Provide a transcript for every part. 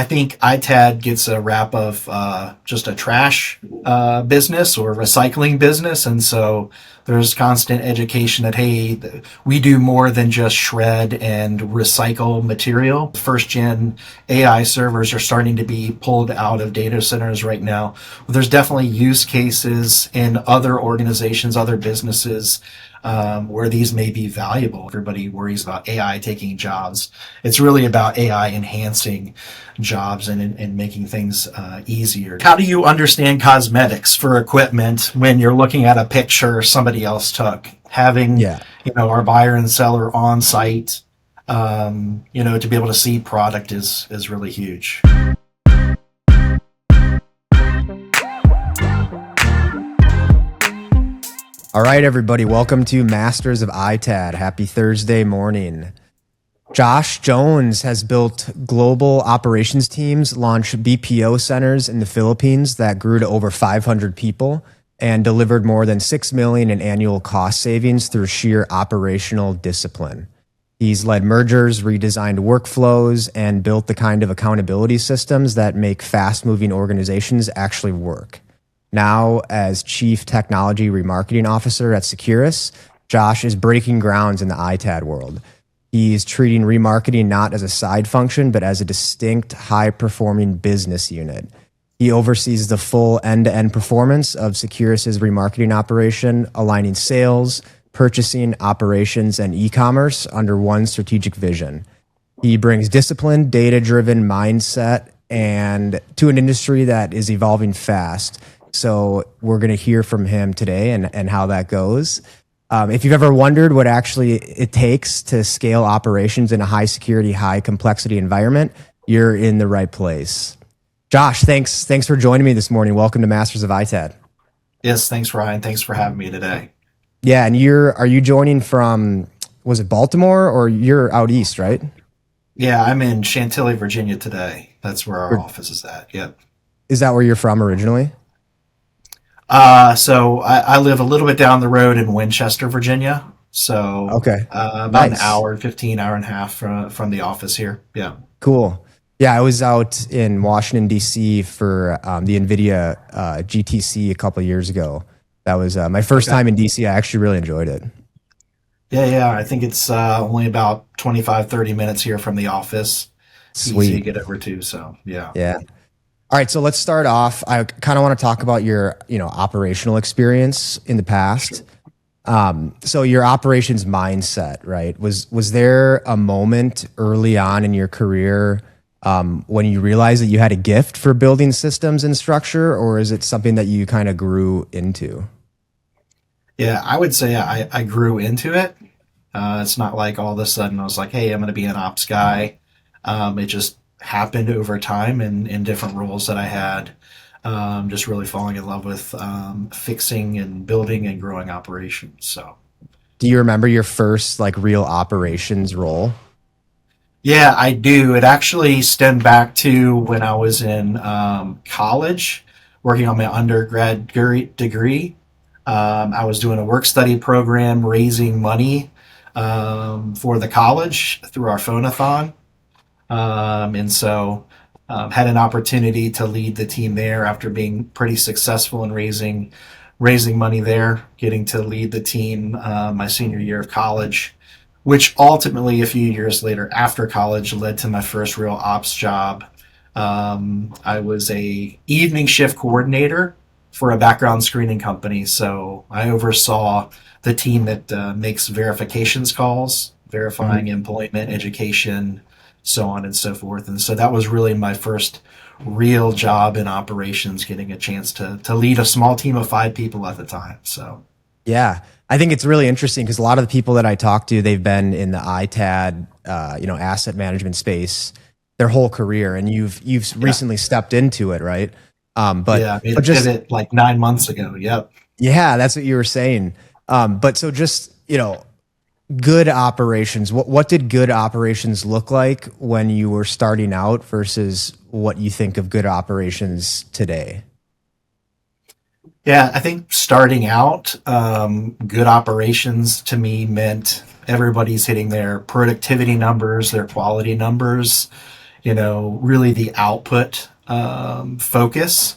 I think ITAD gets a rap of just a trash business or recycling business. And so there's constant education that, hey, we do more than just shred and recycle material. First gen AI servers are starting to be pulled out of data centers right now. There's definitely use cases in other organizations, other businesses, where these may be valuable. Everybody worries about AI taking jobs. It's really about AI enhancing jobs and making things easier. How do you understand cosmetics for equipment when you're looking at a picture somebody else took? Having, our buyer and seller on site, to be able to see product is really huge. All right, everybody, welcome to Masters of ITAD. Happy Thursday morning. Josh Jones has built global operations teams, launched BPO centers in the Philippines that grew to over 500 people, and delivered more than $6 million in annual cost savings through sheer operational discipline. He's led mergers, redesigned workflows, and built the kind of accountability systems that make fast-moving organizations actually work. Now, as Chief Technology Remarketing Officer at Securus, Josh is breaking grounds in the ITAD world. He's treating remarketing not as a side function, but as a distinct, high-performing business unit. He oversees the full end-to-end performance of Securus's remarketing operation, aligning sales, purchasing, operations, and e-commerce under one strategic vision. He brings disciplined, data-driven mindset and to an industry that is evolving fast. So we're going to hear from him today and how that goes. If you've ever wondered what actually it takes to scale operations in a high security, high complexity environment, you're in the right place. Josh, thanks for joining me this morning. Welcome to Masters of ITAD. Yes, thanks, Ryan. Thanks for having me today. Yeah, and are you joining from, was it Baltimore, or you're out east, right? Yeah, I'm in Chantilly, Virginia today. That's where our office is at. Yep. Is that where you're from originally? So I live a little bit down the road in Winchester, Virginia. So Okay. about Nice. an hour, 15 hour and a half from the office here. Yeah. Cool. Yeah, I was out in Washington, D.C. for the NVIDIA GTC a couple of years ago. That was my first time in D.C. I actually really enjoyed it. Yeah. I think it's only about 25, 30 minutes here from the office. Sweet. Easy to get over to. So, yeah. Yeah. All right, so let's start off. I kind of want to talk about your, operational experience in the past. So your operations mindset, right? Was there a moment early on in your career when you realized that you had a gift for building systems and structure, or is it something that you kind of grew into? Yeah, I would say I grew into it. It's not like all of a sudden I was like, hey, I'm going to be an ops guy. It just happened over time and in different roles that I had. Just really falling in love with fixing and building and growing operations. So, Do you remember your first real operations role? yeah, I do. It actually stemmed back to when I was in college, working on my undergrad degree. I was doing a work study program, raising money for the college through our phone-a-thon. And so had an opportunity to lead the team there after being pretty successful in raising money there, getting to lead the team my senior year of college, which ultimately a few years later after college led to my first real ops job. I was a evening shift coordinator for a background screening company. So I oversaw the team that makes verifications calls, verifying employment, education, so on and so forth. And so that was really my first real job in operations, getting a chance to lead a small team of 5 people at the time. So Yeah, I think it's really interesting because a lot of the people that I talk to, they've been in the ITAD, asset management space their whole career, and you've recently stepped into it, right? I did it like 9 months ago. Yep. Yeah, that's what you were saying. But so just good operations. What did good operations look like when you were starting out versus what you think of good operations today? Yeah, I think starting out, good operations to me meant everybody's hitting their productivity numbers, their quality numbers, really the output focus.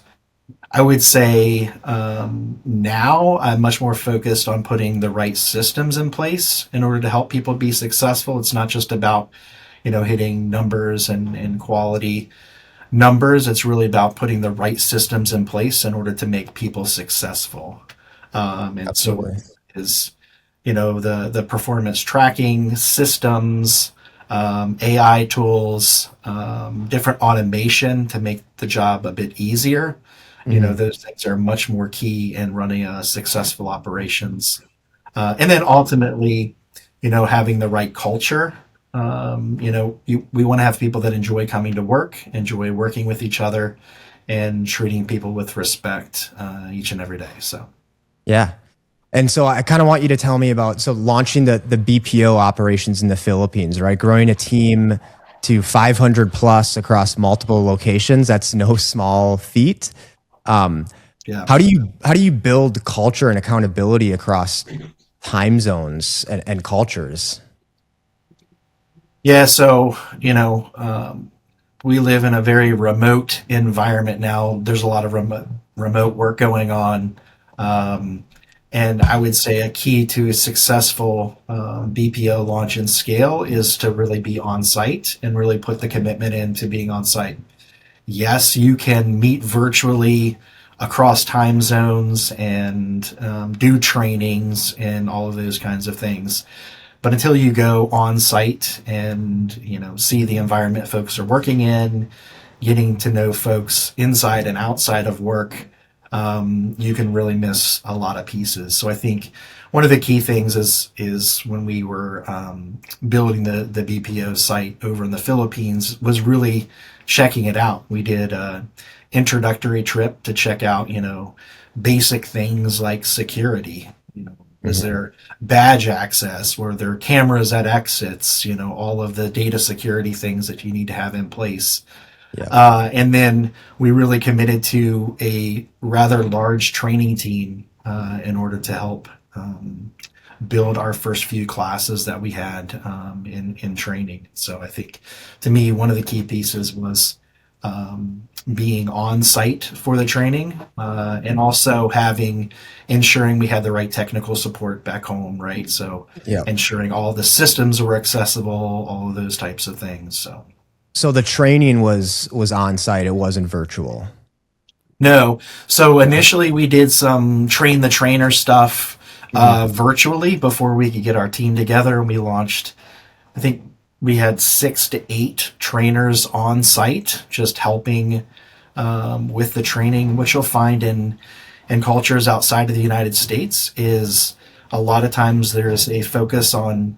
I would say now I'm much more focused on putting the right systems in place in order to help people be successful. It's not just about, hitting numbers and quality numbers. It's really about putting the right systems in place in order to make people successful. And so Absolutely. is, the performance tracking systems, AI tools, different automation to make the job a bit easier. Hmm. Those things are much more key in running a successful operations. And then ultimately, having the right culture. We want to have people that enjoy coming to work, enjoy working with each other, and treating people with respect each and every day. So, Yeah. And so I kind of want you to tell me about launching the BPO operations in the Philippines, right? Growing a team to 500 plus across multiple locations. That's no small feat. Um, yeah. how do you build culture and accountability across time zones and cultures? Yeah. So, we live in a very remote environment now. There's a lot of remote work going on. Um, and I would say a key to a successful BPO launch and scale is to really be on site and really put the commitment into being on site. Yes, you can meet virtually across time zones and do trainings and all of those kinds of things. But until you go on site and see the environment folks are working in, getting to know folks inside and outside of work, you can really miss a lot of pieces. So I think one of the key things is when we were building the BPO site over in the Philippines was really checking it out. We did a introductory trip to check out basic things like security. Is Hmm. there badge access? Were there cameras at exits? All of the data security things that you need to have in place. Yeah. And then we really committed to a rather large training team in order to help build our first few classes that we had in training. So I think to me, one of the key pieces was being on site for the training and also ensuring we had the right technical support back home, right? So Yeah. ensuring all the systems were accessible, all of those types of things. So So the training was on site. It wasn't virtual. no. So Okay. initially we did some train the trainer stuff Hmm. virtually before we could get our team together, and we launched. I think we had 6 to 8 trainers on site, just helping with the training. What you'll find in cultures outside of the United States is a lot of times there's a focus on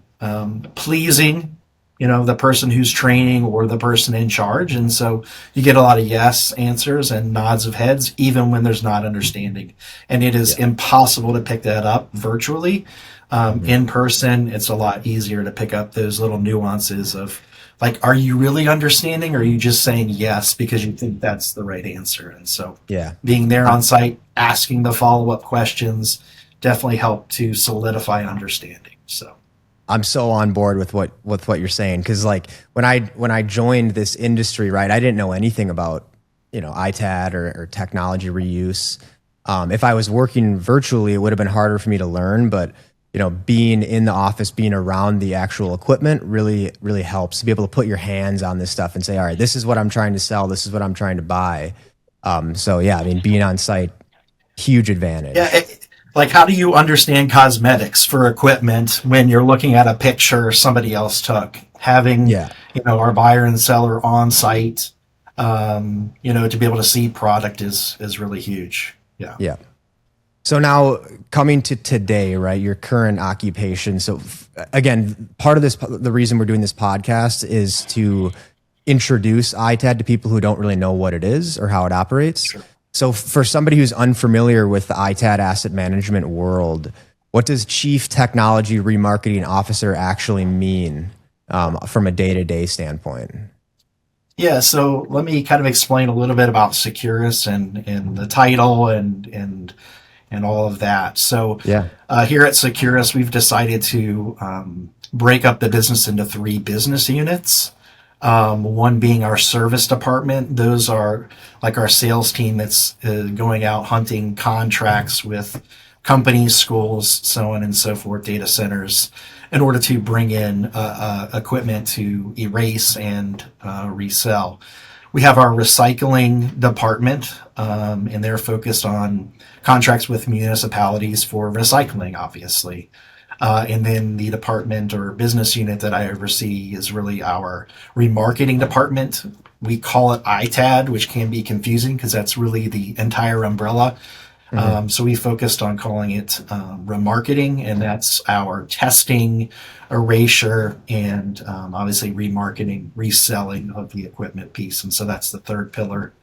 pleasing, the person who's training or the person in charge, and so you get a lot of yes answers and nods of heads, even when there's not understanding. And it is Yeah. impossible to pick that up virtually. Hmm. In person, it's a lot easier to pick up those little nuances of like, are you really understanding, or are you just saying yes because you think that's the right answer? And so Yeah. being there on I'm site, asking the follow up questions definitely helped to solidify understanding. So, I'm so on board with what you're saying because like when I joined this industry, right, I didn't know anything about ITAD or technology reuse. If I was working virtually, it would have been harder for me to learn, but being in the office, being around the actual equipment really helps to be able to put your hands on this stuff and say, all right, this is what I'm trying to sell, this is what I'm trying to buy. So yeah, I mean, being on site, huge yeah, advantage. like how do you understand cosmetics for equipment when you're looking at a picture somebody else took? Having, Yeah, our buyer and seller on site, to be able to see product is really huge. Yeah. yeah. So now coming to today, right? Your current occupation. So again, part of this, the reason we're doing this podcast is to introduce ITAD to people who don't really know what it is or how it operates. Sure. So for somebody who's unfamiliar with the ITAD asset management world, what does Chief Technology Remarketing Officer actually mean from a day-to-day standpoint? Yeah, so let me kind of explain a little bit about Securus and the title and all of that. So Yeah. here at Securus, we've decided to break up the business into 3 business units. One being our service department. Those are like our sales team that's going out hunting contracts with companies, schools, so on and so forth, data centers, in order to bring in equipment to erase and resell. We have our recycling department, and they're focused on contracts with municipalities for recycling, obviously. And then the department or business unit that I oversee is really our remarketing department. We call it ITAD, which can be confusing because that's really the entire umbrella. Hmm. So we focused on calling it remarketing, and that's our testing, erasure, and obviously remarketing, reselling of the equipment piece. And so that's the third pillar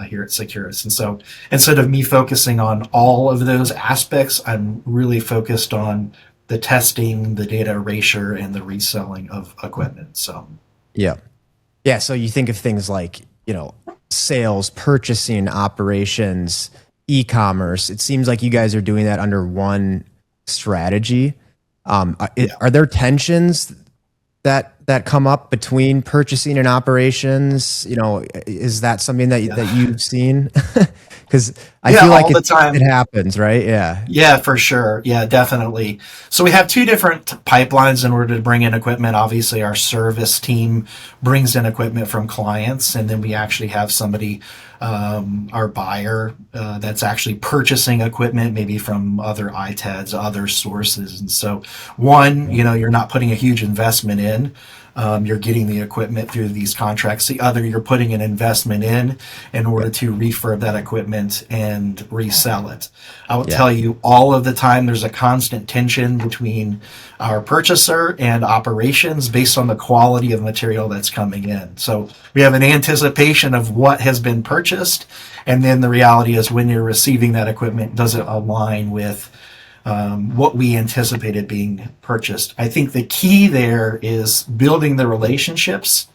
here at Securus. And so instead of me focusing on all of those aspects, I'm really focused on the testing, the data erasure, and the reselling of equipment. So Yeah. Yeah. So you think of things like, sales, purchasing, operations, e-commerce. It seems like you guys are doing that under one strategy. yeah. Are there tensions that come up between purchasing and operations? Is that something that you've seen? Because I Yeah, feel like all the it time. happens, right? Yeah. Yeah, for sure. Yeah, definitely. So we have two different pipelines in order to bring in equipment. Obviously, our service team brings in equipment from clients, and then we actually have somebody, our buyer, that's actually purchasing equipment, maybe from other ITADs, other sources. And so, one, you're not putting a huge investment in. You're getting the equipment through these contracts. The other, you're putting an investment in order to refurb that equipment and resell it. I will Yeah. tell you all of the time there's a constant tension between our purchaser and operations based on the quality of material that's coming in. So we have an anticipation of what has been purchased, and then the reality is when you're receiving that equipment, does it align with what we anticipated being purchased? I think the key there is building the relationships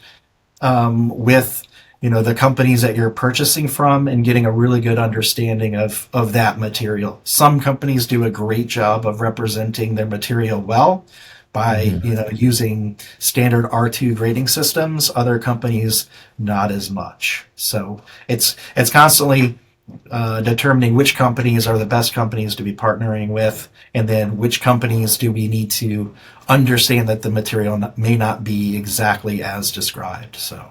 with the companies that you're purchasing from and getting a really good understanding of that material. Some companies do a great job of representing their material well by Hmm. using standard R2 grading systems. Other companies not as much. So it's constantly determining which companies are the best companies to be partnering with, and then which companies do we need to understand that the material may not be exactly as described. So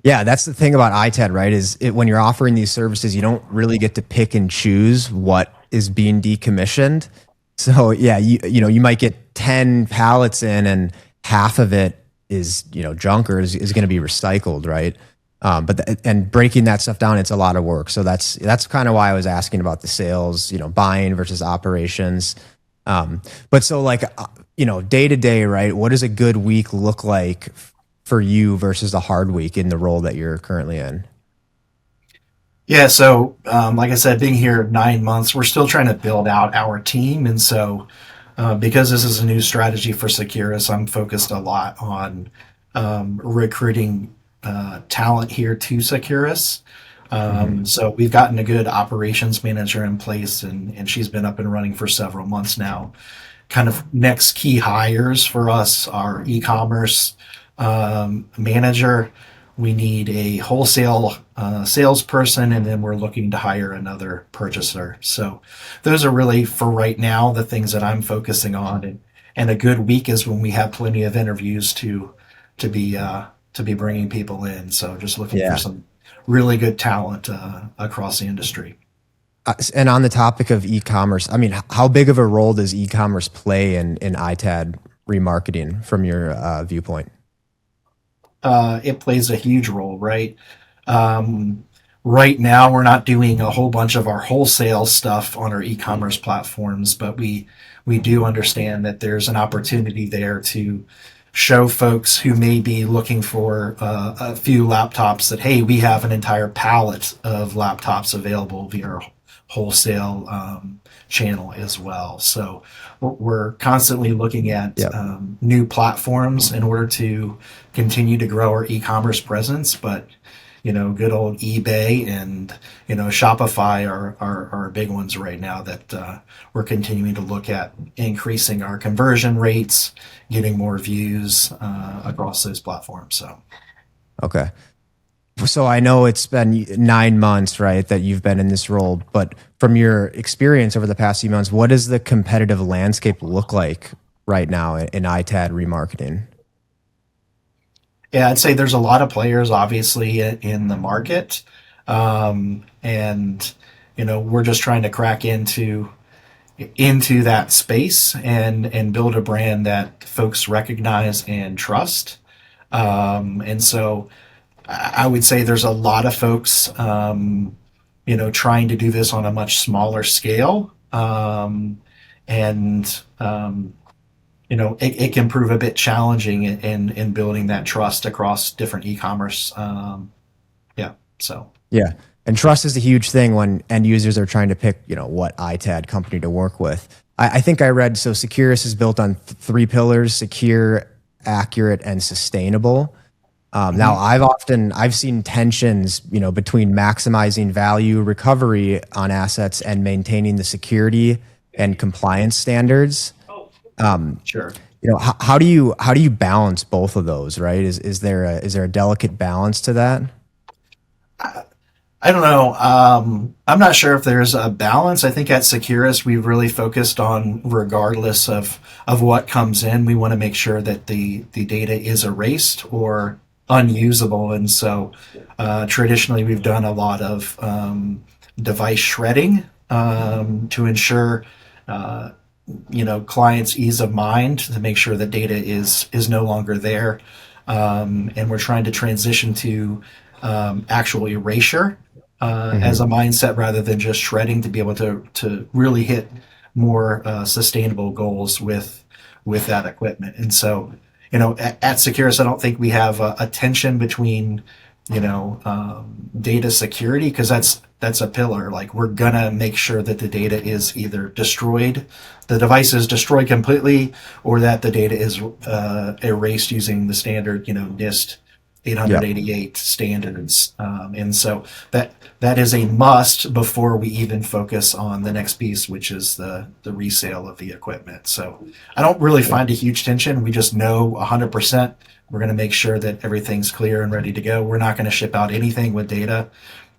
Yeah, that's the thing about ITAD, right? When you're offering these services, you don't really get to pick and choose what is being decommissioned. So yeah, you might get 10 pallets in, and half of it is junk or is going to be recycled, right? And breaking that stuff down, it's a lot of work. So that's kind of why I was asking about the sales, buying versus operations. But so like day to day, right? What does a good week look like for you versus a hard week in the role that you're currently in? yeah, so like I said, being here 9 months, we're still trying to build out our team, and so because this is a new strategy for Securus, I'm focused a lot on recruiting talent here to Securus. Hmm. So we've gotten a good operations manager in place, and she's been up and running for several months now. Kind of next key hires for us are e-commerce manager. We need a wholesale salesperson, and then we're looking to hire another purchaser. So those are really, for right now, the things that I'm focusing on. And a good week is when we have plenty of interviews to be to be bringing people in. So just looking for Yeah. some really good talent across the industry. And on the topic of e-commerce, I mean, how big of a role does e-commerce play in ITAD remarketing from your viewpoint? It plays a huge role, right? Um, right now, we're not doing a whole bunch of our wholesale stuff on our e-commerce platforms, but we do understand that there's an opportunity there to show folks who may be looking for a few laptops that, hey, we have an entire palette of laptops available via our wholesale channel as well. So we're constantly looking at Yep. new platforms in order to continue to grow our e-commerce presence. But good old eBay and Shopify are big ones right now that we're continuing to look at increasing our conversion rates, getting more views across those platforms. So Okay. So I know it's been 9 months, right, that you've been in this role, but from your experience over the past few months, what does the competitive landscape look like right now in ITAD remarketing? Yeah, I'd say there's a lot of players, obviously, in the market, and we're just trying to crack into that space and build a brand that folks recognize and trust. And so I would say there's a lot of folks, trying to do this on a much smaller scale. And it can prove a bit challenging in building that trust across different e-commerce. Yeah. So Yeah. And trust is a huge thing when end users are trying to pick, what ITAD company to work with. I think I read, so Securus is built on three pillars: secure, accurate, and sustainable. Now, mhm. I've seen tensions, between maximizing value recovery on assets and maintaining the security and compliance standards. Sure. How do you balance both of those, right? Is there a delicate balance to that? I don't know. I'm not sure if there's a balance. I think at Securus we've really focused on, regardless of what comes in, we want to make sure that the data is erased or unusable. And so traditionally we've done a lot of device shredding to ensure clients' ease of mind, to make sure that data is no longer there. And we're trying to transition to actual erasure as a Hmm. mindset rather than just shredding, to be able to really hit more sustainable goals with that equipment. And so, at Securus, I don't think we have a tension between data security, because that's a pillar. Like, we're gonna make sure that the data is either destroyed, the device is destroyed completely, or that the data is erased using the standard, NIST Yep. 888 standards. And so that is a must before we even focus on the next piece, which is the resale of the equipment. So I don't really find a huge tension. We just know 100% we're going to make sure that everything's clear and ready to go. We're not going to ship out anything with data.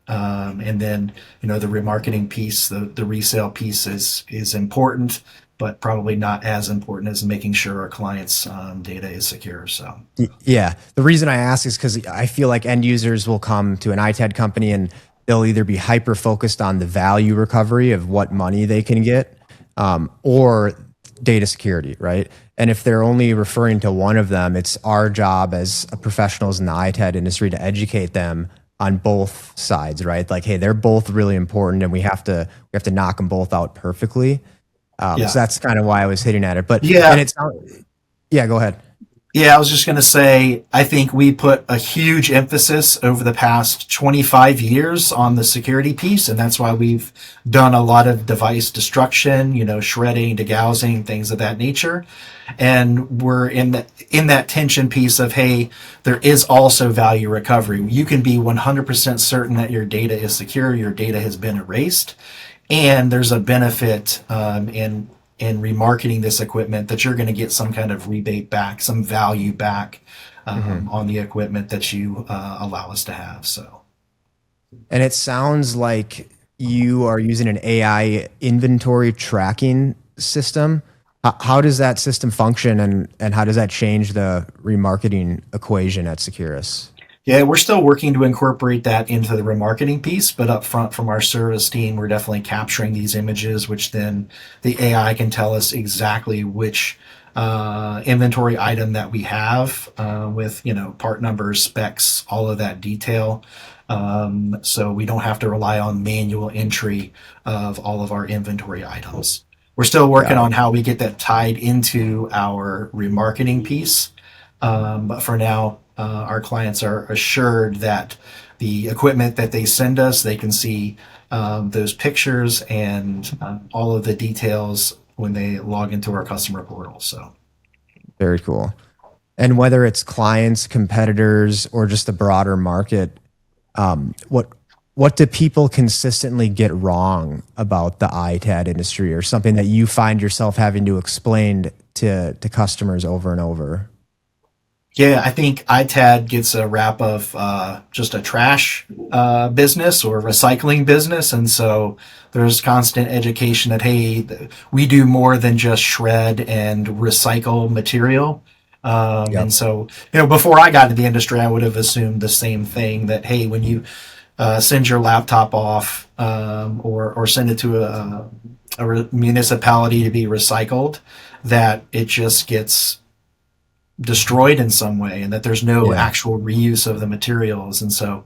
And then, the remarketing piece, the resale piece is important, but probably not as important as making sure our clients' data is secure. So, Yeah. The reason I ask is because I feel like end users will come to an ITAD company and they'll either be hyper focused on the value recovery of what money they can get, or data security, right? And if they're only referring to one of them, it's our job as professionals in the ITAD industry to educate them on both sides, right? Like, hey, they're both really important, and we have to knock them both out perfectly. So yeah. that's kind of why I was hitting at it. But and Yeah. it's yeah, go ahead. Yeah, I was just going to say, I think we put a huge emphasis over the past 25 years on the security piece, and that's why we've done a lot of device destruction, shredding, degaussing, things of that nature. And we're in that tension piece of, hey, there is also value recovery. You can be 100% certain that your data is secure, your data has been erased, and there's a benefit in remarketing this equipment, that you're going to get some kind of rebate back, some value back Mhm. on the equipment that you allow us to have. So And it sounds like you are using an AI inventory tracking system. How does that system function, and how does that change the remarketing equation at Securus? yeah, we're still working to incorporate that into the remarketing piece, but up front from our service team, we're definitely capturing these images, which then the AI can tell us exactly which inventory item that we have, with part numbers, specs, all of that detail. So we don't have to rely on manual entry of all of our inventory items. We're still working Got it. on how we get that tied into our remarketing piece. But for now, our clients are assured that the equipment that they send us, they can see those pictures and all of the details when they log into our customer portal. So, Very cool. And whether it's clients, competitors, or just the broader market, what do people consistently get wrong about the ITAD industry, or something that you find yourself having to explain to customers over and over? Yeah, I think ITAD gets a rap of just a trash business or recycling business, and so there's constant education that hey, we do more than just shred and recycle material. And Yep. so, before I got into the industry, I would have assumed the same thing that hey, when you send your laptop off or send it to a municipality to be recycled, that it just gets destroyed in some way and that there's no Yeah. actual reuse of the materials. And so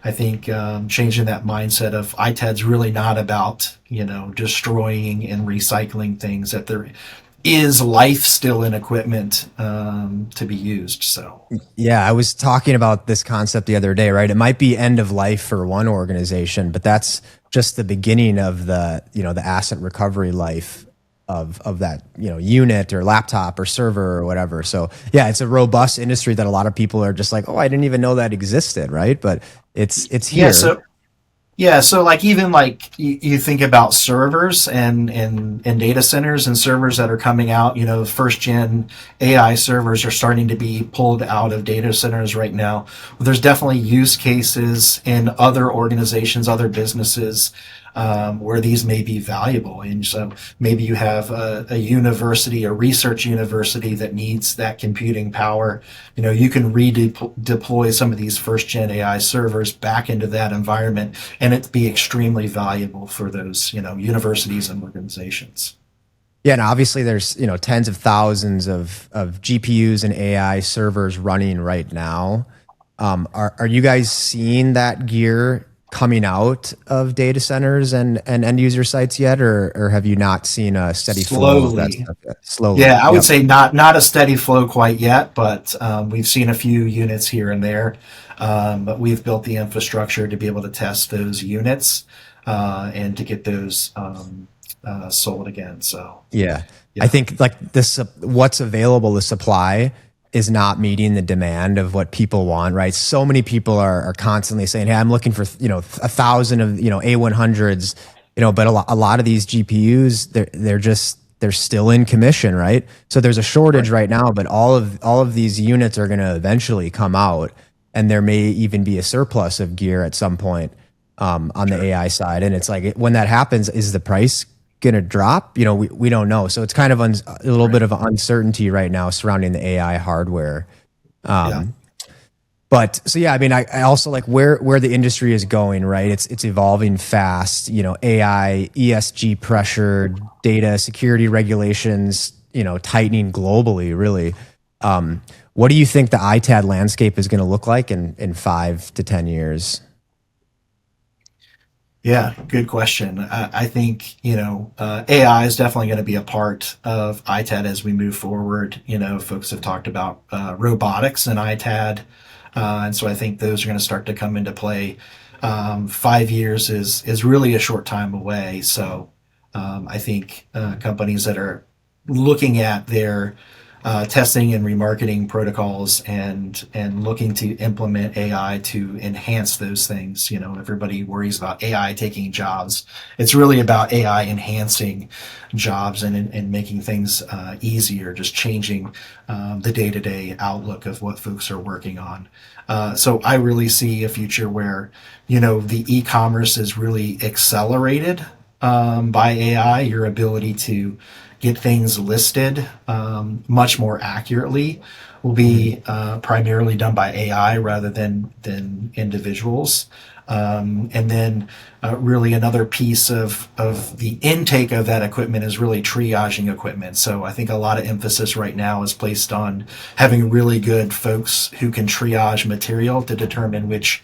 I think changing that mindset of ITAD's really not about, destroying and recycling things, that there is life still in equipment to be used. So, Yeah, I was talking about this concept the other day, right? It might be end of life for one organization, but that's just the beginning of the asset recovery life of that, unit or laptop or server or whatever. So, yeah, it's a robust industry that a lot of people are just like, "Oh, I didn't even know that existed," right? But it's yeah. here. So like even like you think about servers and data centers and servers that are coming out, first gen AI servers are starting to be pulled out of data centers right now. There's definitely use cases in other organizations, other businesses where these may be valuable. And so maybe you have a university, a research university that needs that computing power. You can redeploy some of these first gen AI servers back into that environment and it be extremely valuable for those, universities and organizations. Yeah, and obviously there's, tens of thousands of GPUs and AI servers running right now. Are you guys seeing that gear coming out of data centers and end user sites yet, or have you not seen a steady flow of that Slowly. stuff yet? Slowly. Yeah, I would Yep. say not a steady flow quite yet, but we've seen a few units here and there. But we've built the infrastructure to be able to test those units and to get those sold again. So Yeah. I yeah, think like this, what's available, the supply is not meeting the demand of what people want, right? So many people are constantly saying, "Hey, I'm looking for, 1,000 of, A100s, but a lot of these GPUs, they're still in commission, right? So there's a shortage right. right now, but all of these units are going to eventually come out and there may even be a surplus of gear at some point on the Sure. AI side. And it's like, when that happens, is the price going to drop? We don't know. So it's kind of a little bit Right. of uncertainty right now surrounding the AI hardware. Yeah. But so yeah, I mean, I also like where the industry is going, right? It's evolving fast. AI, ESG pressure, data security regulations, tightening globally, really. What do you think the ITAD landscape is going to look like in 5 to 10 years? Yeah, good question. I think, AI is definitely going to be a part of ITAD as we move forward. Folks have talked about robotics and ITAD. And so I think those are going to start to come into play. 5 years is really a short time away. So I think companies that are looking at their testing and remarketing protocols and looking to implement AI to enhance those things. Everybody worries about AI taking jobs. It's really about AI enhancing jobs and making things easier, just changing the day to day outlook of what folks are working on. So I really see a future where, the e-commerce is really accelerated by AI, your ability to get things listed much more accurately will Mhm. be primarily done by AI rather than individuals. And then really another piece of the intake of that equipment is really triaging equipment. So I think a lot of emphasis right now is placed on having really good folks who can triage material to determine which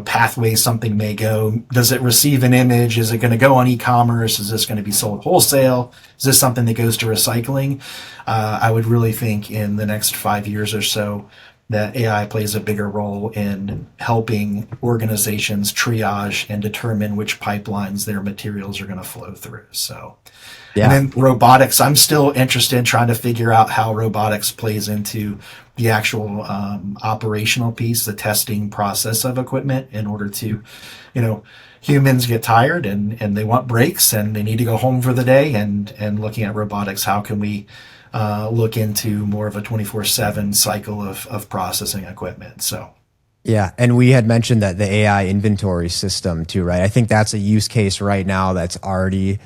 pathways something may go. Does it receive an image? Is it going to go on e-commerce? Is this going to be sold wholesale? Is this something that goes to recycling? I would really think in the next 5 years or so that AI plays a bigger role in helping organizations triage and determine which pipelines their materials are going to flow through. So, and Yeah. then robotics, I'm still interested in trying to figure out how robotics plays into the actual operational piece, the testing process of equipment in order to, you know, humans get tired and they want breaks and they need to go home for the day and looking at robotics, how can we look into more of a 24/7 cycle of processing equipment. So Yeah, and we had mentioned that the AI inventory system too, right? I think that's a use case right now that's already,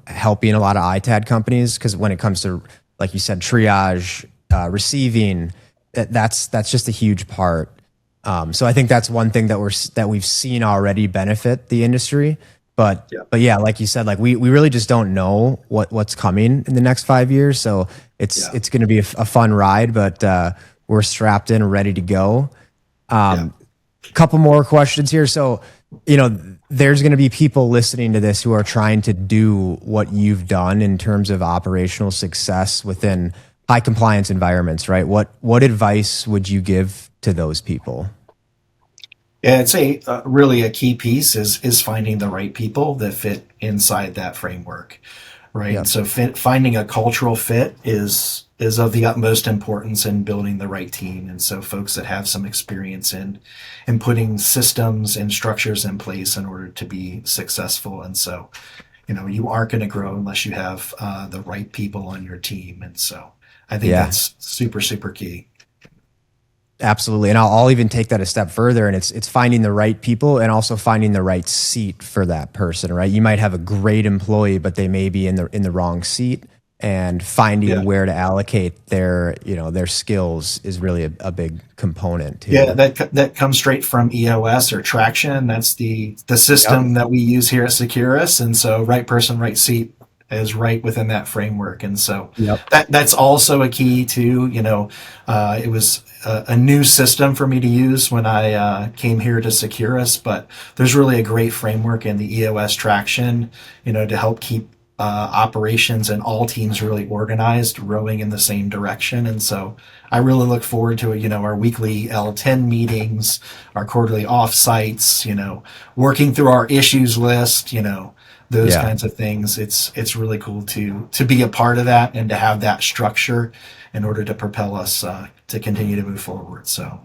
helping a lot of ITAD companies because when it comes to, like you said, triage, receiving, that's just a huge part. So I think that's one thing that we've seen already benefit the industry. But yeah, like you said, like we really just don't know what's coming in the next 5 years. So it's going to be a fun ride, but we're strapped in, ready to go. yeah. Couple more questions here. So, there's going to be people listening to this who are trying to do what you've done in terms of operational success within high compliance environments, right? What advice would you give to those people? Yeah, I'd say really a key piece is finding the right people that fit inside that framework, right? And Yep. so finding a cultural fit is of the utmost importance in building the right team. And so folks that have some experience in putting systems and structures in place in order to be successful. And so, you aren't going to grow unless you have the right people on your team. And so I think Yeah. that's super, super key. Absolutely. And I'll even take that a step further, and it's finding the right people and also finding the right seat for that person, right? You might have a great employee, but they may be in the wrong seat, and finding Yeah. where to allocate their skills is really a big component Yeah, too. that comes straight from EOS or Traction. That's the Yep. system that we use here at Securus, and so right person, right seat is right within that framework. And so Yep. that's also a key to it was a new system for me to use when I came here to Securus, but there's really a great framework in the EOS Traction, to help keep operations and all teams really organized, rowing in the same direction. And so I really look forward to it, our weekly L10 meetings, our quarterly offsites, working through our issues list, those Yeah. kinds of things. It's really cool to be a part of that and to have that structure in order to propel us to continue to move forward. So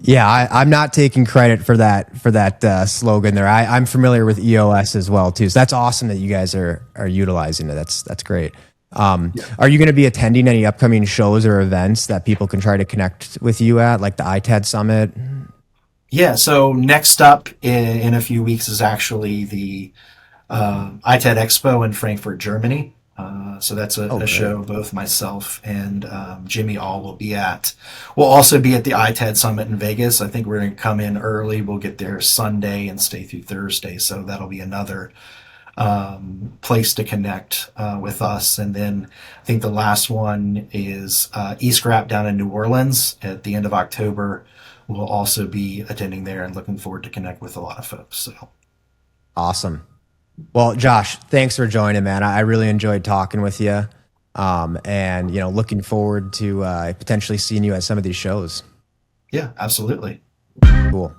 Yeah, I'm not taking credit for that slogan there. I'm familiar with EOS as well too. So that's awesome that you guys are utilizing it. That's great. Are you going to be attending any upcoming shows or events that people can try to connect with you at, like the ITAD Summit? yeah, so next up in a few weeks is actually the ITAD Expo in Frankfurt, Germany. So that's Oh, a great. show both myself and Jimmy All will be at. We'll also be at the ITAD Summit in Vegas. I think we're going to come in early. We'll get there Sunday and stay through Thursday. So that'll be another place to connect with us. And then I think the last one is eScrap down in New Orleans at the end of October. We'll also be attending there and looking forward to connect with a lot of folks. So Awesome. Well, Josh, thanks for joining, man. I really enjoyed talking with you. And looking forward to potentially seeing you at some of these shows. yeah, absolutely. Cool.